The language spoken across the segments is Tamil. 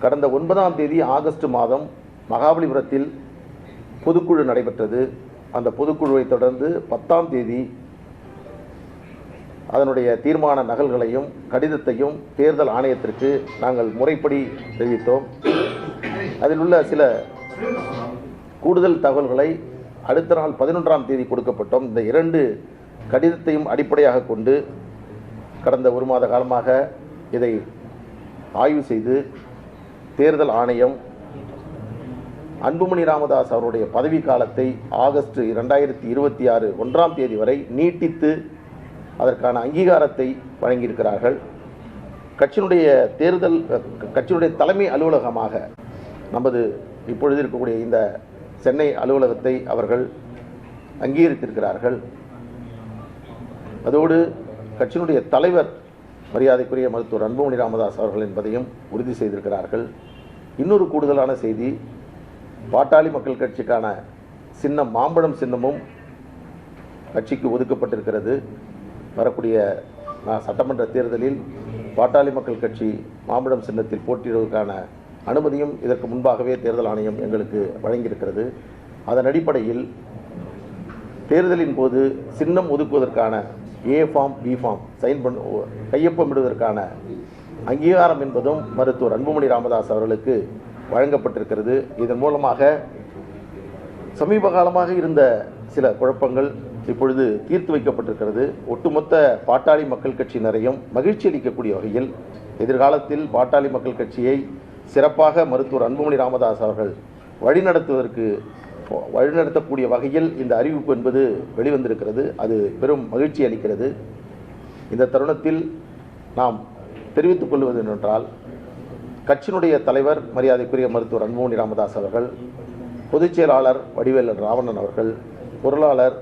கடந்த 9ஆம் தேதி ஆகஸ்ட் மாதம் மகாபலிபுரத்தில் பொதுக்குழு நடைபெற்றது. அந்த பொதுக்குழுவை தொடர்ந்து 10ஆம் தேதி அதனுடைய தீர்மான நகல்களையும் கடிதத்தையும் தேர்தல் ஆணையத்திற்கு நாங்கள் முறைப்படி தெரிவித்தோம். அதில் உள்ள சில கூடுதல் தகவல்களை அடுத்த நாள் 11ஆம் தேதி கொடுக்கப்பட்டோம். இந்த 2 கடிதத்தையும் அடிப்படையாக கொண்டு கடந்த 1 மாத காலமாக இதை ஆய்வு செய்து தேர்தல் ஆணையம் அன்புமணி ராமதாஸ் அவருடைய பதவி காலத்தை ஆகஸ்ட் 2026 1ஆம் தேதி வரை நீட்டித்து அதற்கான அங்கீகாரத்தை வழங்கியிருக்கிறார்கள். கட்சியினுடைய தலைமை அலுவலகமாக நமது இப்பொழுது இருக்கக்கூடிய இந்த சென்னை அலுவலகத்தை அவர்கள் அங்கீகரித்திருக்கிறார்கள். அதோடு கட்சியினுடைய தலைவர் மரியாதைக்குரிய மருத்துவர் அன்புமணி ராமதாஸ் அவர்கள் என்பதையும் உறுதி செய்திருக்கிறார்கள். இன்னொரு கூடுதலான செய்தி, பாட்டாளி மக்கள் கட்சிக்கான சின்னம் மாம்பழம் சின்னமும் கட்சிக்கு ஒதுக்கப்பட்டிருக்கிறது. வரக்கூடிய சட்டமன்ற தேர்தலில் பாட்டாளி மக்கள் கட்சி மாம்பழம் சின்னத்தில் போட்டியிடுவதற்கான அனுமதியும் இதற்கு முன்பாகவே தேர்தல் ஆணையம் எங்களுக்கு வழங்கியிருக்கிறது. அதன் அடிப்படையில் தேர்தலின் போது சின்னம் ஒதுக்குவதற்கான A ஃபார்ம் B ஃபார்ம் கையொப்பமிடுவதற்கான அங்கீகாரம் என்பதும் மருத்துவர் அன்புமணி ராமதாஸ் அவர்களுக்கு வழங்கப்பட்டிருக்கிறது. இதன் மூலமாக சமீப காலமாக இருந்த சில குழப்பங்கள் இப்பொழுது தீர்த்து வைக்கப்பட்டிருக்கிறது. ஒட்டுமொத்த பாட்டாளி மக்கள் கட்சியினரையும் மகிழ்ச்சி அளிக்கக்கூடிய வகையில் எதிர்காலத்தில் பாட்டாளி மக்கள் கட்சியை சிறப்பாக மருத்துவர் அன்புமணி ராமதாஸ் அவர்கள் வழிநடத்தக்கூடிய வகையில் இந்த அறிவிப்பு என்பது வெளிவந்திருக்கிறது. அது பெரும் மகிழ்ச்சி அளிக்கிறது. இந்த தருணத்தில் நாம் தெரிவித்துக் கொள்வது என்னவென்றால், கட்சியினுடைய தலைவர் மரியாதைக்குரிய மருத்துவர் அன்புமணி ராமதாஸ் அவர்கள், பொதுச் செயலாளர் வடிவேலன் ராவணன் அவர்கள், பொருளாளர்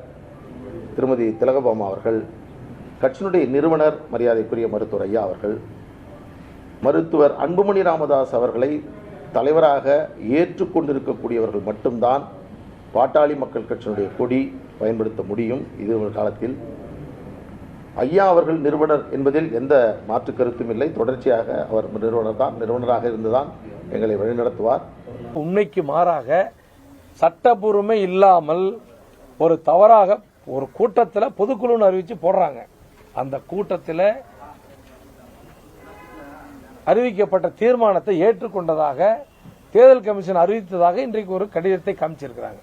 திருமதி திலகபாமா அவர்கள், கட்சியினுடைய நிறுவனர் மரியாதைக்குரிய மருத்துவர் ஐயா அவர்கள், மருத்துவர் அன்புமணி ராமதாஸ் அவர்களை தலைவராக ஏற்றுக்கொண்டிருக்கக்கூடியவர்கள் மட்டும்தான் பாட்டாளி மக்கள் கட்சியினுடைய கொடி பயன்படுத்த முடியும். இது ஒரு காலத்தில் ஐயா அவர்கள் நிறுவனர் என்பதில் எந்த மாற்று கருத்தும் இல்லை. தொடர்ச்சியாக அவர் நிறுவனராக இருந்துதான் எங்களை வழிநடத்துவார். உண்மைக்கு மாறாக சட்டபூர்வமே இல்லாமல் ஒரு தவறாக ஒரு கூட்டத்தில் பொதுக்குழுன்னு அறிவிச்சு போடுறாங்க. அந்த கூட்டத்தில் அறிவிக்கப்பட்ட தீர்மானத்தை ஏற்றுக்கொண்டதாக தேர்தல் கமிஷன் அறிவித்ததாக இன்றைக்கு ஒரு கடிதத்தை காமிச்சிருக்கிறாங்க.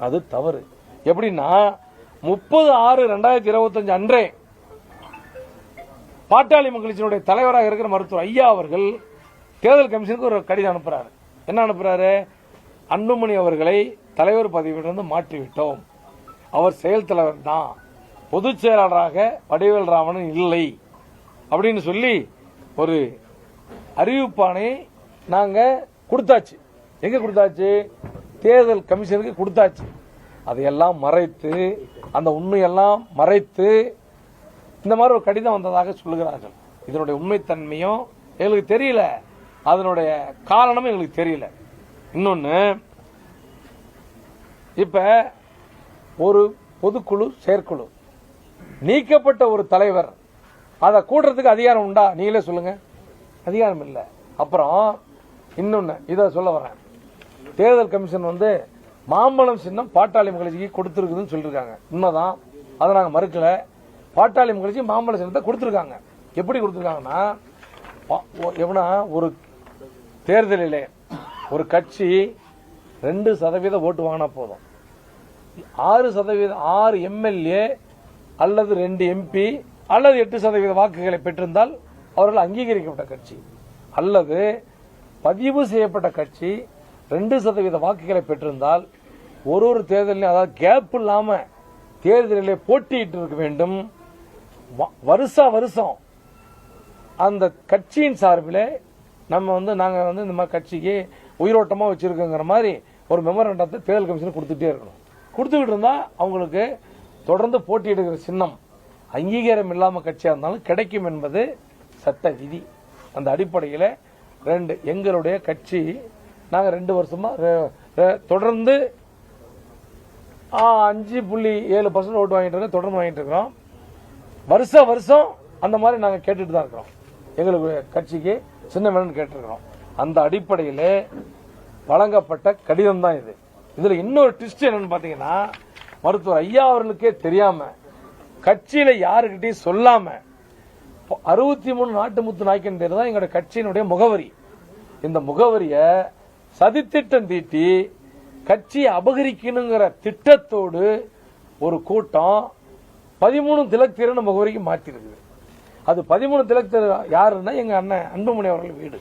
அது தவறு. எப்படின்னா 30/6/2025 அன்றே பாட்டாளி மக்கள் கட்சியினுடைய தலைவராக இருக்கிற மருத்துவர் ஐயா அவர்கள் தேர்தல் கமிஷனுக்கு ஒரு கடிதம் அனுப்புறாரு. என்ன அனுப்புறாரு? அன்புமணி அவர்களை தலைவர் பதவியிலிருந்து மாற்றிவிட்டோம், அவர் செயல் தலைவர் தான், பொதுச் செயலாளராக வடிவேல் ராவணன் இல்லை அப்படின்னு சொல்லி ஒரு அறிவிப்பானை நாங்க கொடுத்தாச்சு. எங்க கொடுத்தாச்சு? தேர்தல் கமிஷனுக்கு கொடுத்தாச்சு. அதையெல்லாம் மறைத்து, அந்த உண்மையெல்லாம் மறைத்து இந்த மாதிரி ஒரு கடிதம் வந்ததாக சொல்லுகிறார்கள். இதனுடைய உண்மைத்தன்மையும் எங்களுக்கு தெரியல, அதனுடைய காரணமும் எங்களுக்கு தெரியல. இன்னொன்னு, இப்ப ஒரு பொதுக்குழு செயற்குழு நீக்கப்பட்ட ஒரு தலைவர் அதை கூட்டுறதுக்கு அதிகாரம் உண்டா? நீங்களே சொல்லுங்க. அதிகாரம் இல்லை. அப்புறம் இன்னொன்னு இதை சொல்ல வரேன். தேர்தல் கமிஷன் மாம்பழம் சின்னம் பாட்டாளி மக்கள் கட்சிக்கு கொடுத்துருக்குதுன்னு சொல்லியிருக்காங்க. உண்மைதான், அதை நாங்கள் மறுக்கல. பாட்டாளி மக்கள் கட்சி மாம்பழ சின்னத்தை கொடுத்துருக்காங்க. எப்படி கொடுத்துருக்காங்கன்னா, ஒரு தேர்தலிலே ஒரு கட்சி 2% ஓட்டு வாங்கினா போதும், 6% MLA அல்லது 2 MP அல்லது 8% வாக்குகளை பெற்றிருந்தால் அவர்கள் அங்கீகரிக்கப்பட்ட கட்சி, அல்லது பதிவு செய்யப்பட்ட கட்சி 2% வாக்குகளை பெற்றிருந்தால் ஒரு தேர்தலில், அதாவது கேப் இல்லாம தேர்தலிலே போட்டியிட்டு இருக்க வேண்டும். வருஷம் அந்த கட்சியின் சார்பில் நம்ம நாங்க இந்த மாதிரி கட்சிக்கு உயிரோட்டமா வச்சிருக்கோங்கிற மாதிரி ஒரு மெமரண்டத்தை தேர்தல் கமிஷன் கொடுத்துட்டே இருக்கணும். கொடுத்துக்கிட்டு இருந்தா அவங்களுக்கு தொடர்ந்து போட்டியிடுகிற சின்னம் அங்கீகாரம் இல்லாம கட்சியா இருந்தாலும் கிடைக்கும் என்பது சட்ட விதி. அந்த அடிப்படையில் எங்களுடைய கட்சி நாங்க 2 வருஷமா தொடர்ந்து 5.7% ஓட்டு வாங்கிட்டு இருக்கோம், தொடர்ந்து வாங்கிட்டு இருக்கிறோம். வருஷம் அந்த மாதிரி நாங்க கேட்டுட்டு தான் இருக்கிறோம். எங்களுக்கு கட்சிக்கு சின்ன வேணும்னு கேட்டிருக்கிறோம். அந்த அடிப்படையிலே வழங்கப்பட்ட கடிதம் தான் இது. இதுல இன்னொரு ட்விஸ்ட் என்னன்னு பாத்தீங்கன்னா, மருத்துவர் ஐயா அவர்களுக்கே தெரியாம கட்சியில யாருக்கிட்டையும் சொல்லாம 63 நாட்டுமுத்து நாய்க்கன் பேர் தான் எங்களோட கட்சியினுடைய முகவரி. இந்த முகவரிய சதித்திட்டம் தீட்டி கட்சியை அபகரிக்கணுங்கிற திட்டத்தோடு ஒரு கூட்டம் 13 திலக் தெரு முகவரிக்கு மாற்றிருக்குது. அது 13 திலக் தெரு யாருன்னா எங்க அண்ணன் அன்புமணி அவர்கள் வீடு.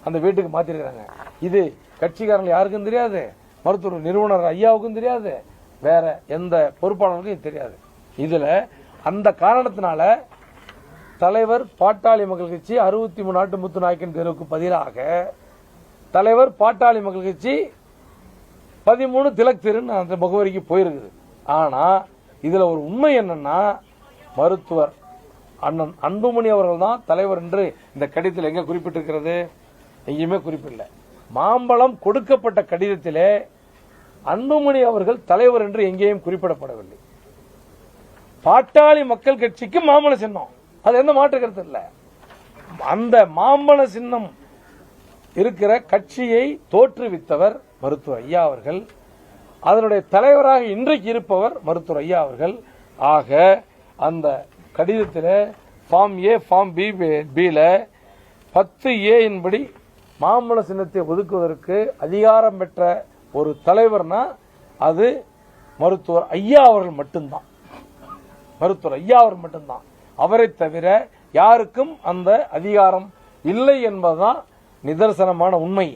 அந்த வீட்டுக்கு மாத்திருக்கிறாங்க. இது கட்சிக்காரர்கள் யாருக்கும் தெரியாது, மருத்துவர் நிறுவனர் ஐயாவுக்கும் தெரியாது, வேற எந்த பொறுப்பாளருக்கும் தெரியாது. இதுல அந்த காரணத்தினால தலைவர் பாட்டாளி மக்கள் கட்சி 63 நாட்டுமுத்து நாயக்கன் தெருவுக்கு பதிலாக தலைவர் பாட்டாளி மக்கள் கட்சி 13 திலக் தெருன்னு அந்த முகவரிக்கு போயிருக்குது. ஆனா இதுல ஒரு உண்மை என்னன்னா, மருத்துவர் அண்ணன் அன்புமணி அவர்கள் தான் தலைவர் என்று இந்த கடிதத்தில் எங்க குறிப்பிட்டிருக்கிறது? எங்கேயுமே குறிப்பிடல. மாம்பழம் கொடுக்கப்பட்ட கடிதத்திலே அன்புமணி அவர்கள் தலைவர் என்று எங்கேயும் குறிப்பிடப்படவில்லை. பாட்டாளி மக்கள் கட்சிக்கு மாம்பழ சின்னம், அது எந்த மாற்று கருத்து இல்ல. அந்த மாம்பழ சின்னம் இருக்கிற கட்சியை தோற்றுவித்தவர் மருத்துவர் ஐயா அவர்கள். அதனுடைய தலைவராக இன்றைக்கு இருப்பவர் மருத்துவர் ஐயா அவர்கள். ஆக அந்த கடிதத்தில் ஃபார்ம் ஏ ஃபார்ம் பில 10A படி மாம்பழ சின்னத்தை ஒதுக்குவதற்கு அதிகாரம் பெற்ற ஒரு தலைவர்னா அது மருத்துவர் ஐயா அவர்கள் மட்டும்தான். மருத்துவர் ஐயா அவர்கள் மட்டும்தான். அவரை தவிர யாருக்கும் அந்த அதிகாரம் இல்லை என்பதுதான் நிதர்சனமான உண்மை.